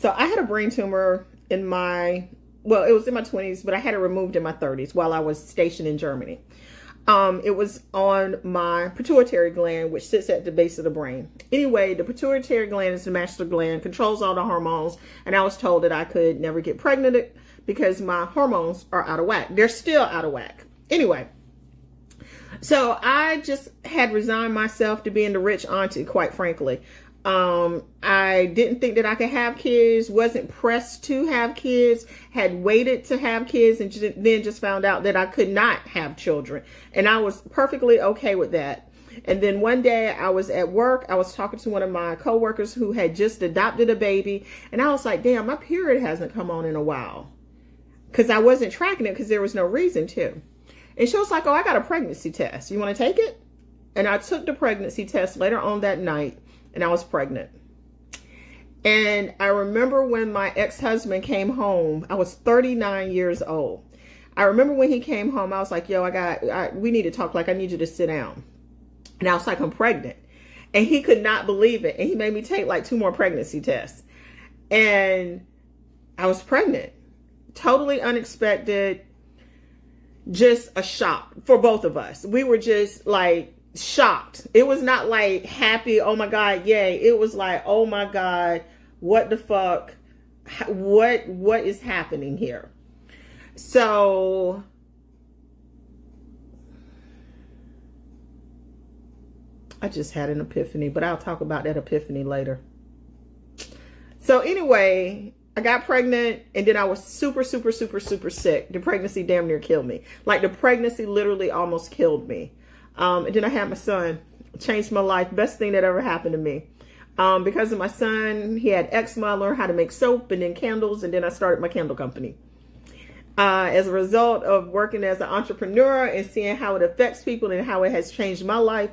So I had a brain tumor in it was in my 20s, but I had it removed in my 30s while I was stationed in Germany. It was on my pituitary gland, which sits at the base of the brain. Anyway, the pituitary gland is the master gland, controls all the hormones, and I was told that I could never get pregnant because my hormones are out of whack. They're still out of whack. Anyway, so I just had resigned myself to being the rich auntie, quite frankly. I didn't think that I could have kids, wasn't pressed to have kids, had waited to have kids, and then just found out that I could not have children. And I was perfectly okay with that. And then one day I was at work, I was talking to one of my coworkers who had just adopted a baby. And I was like, damn, my period hasn't come on in a while. Because I wasn't tracking it because there was no reason to. And she was like, oh, I got a pregnancy test. You want to take it? And I took the pregnancy test later on that night. And I was pregnant. And I remember when my ex-husband came home, I was 39 years old. I remember when he came home, I was like, yo, we need to talk. Like, I need you to sit down. And I was like, I'm pregnant. And he could not believe it. And he made me take like 2 more pregnancy tests. And I was pregnant. Totally unexpected. Just a shock for both of us. We were just like, shocked. It was not like happy, oh my God, yay. It was like, oh my God, what the fuck? What is happening here? So I just had an epiphany, but I'll talk about that epiphany later. So anyway, I got pregnant and then I was super sick. The pregnancy damn near killed me. Like the pregnancy literally almost killed me. And then I had my son. Changed my life. Best thing that ever happened to me. Because of my son, he had eczema. I learned how to make soap and then candles. And then I started my candle company. As a result of working as an entrepreneur and seeing how it affects people and how it has changed my life,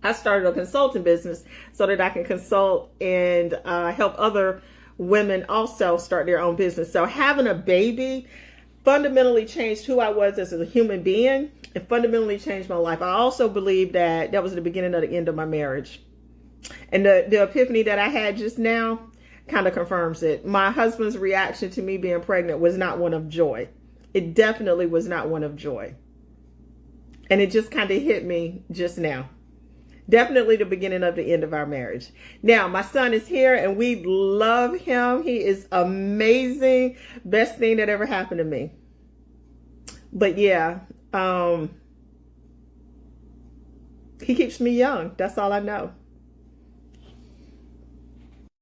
I started a consulting business so that I can consult and help other women also start their own business. So having a baby fundamentally changed who I was as a human being. It fundamentally changed my life. I also believe that was the beginning of the end of my marriage. And the epiphany that I had just now kind of confirms it. My husband's reaction to me being pregnant was not one of joy. It definitely was not one of joy. And it just kind of hit me just now. Definitely the beginning of the end of our marriage. Now, my son is here and we love him. He is amazing. Best thing that ever happened to me. But yeah, he keeps me young. That's all I know.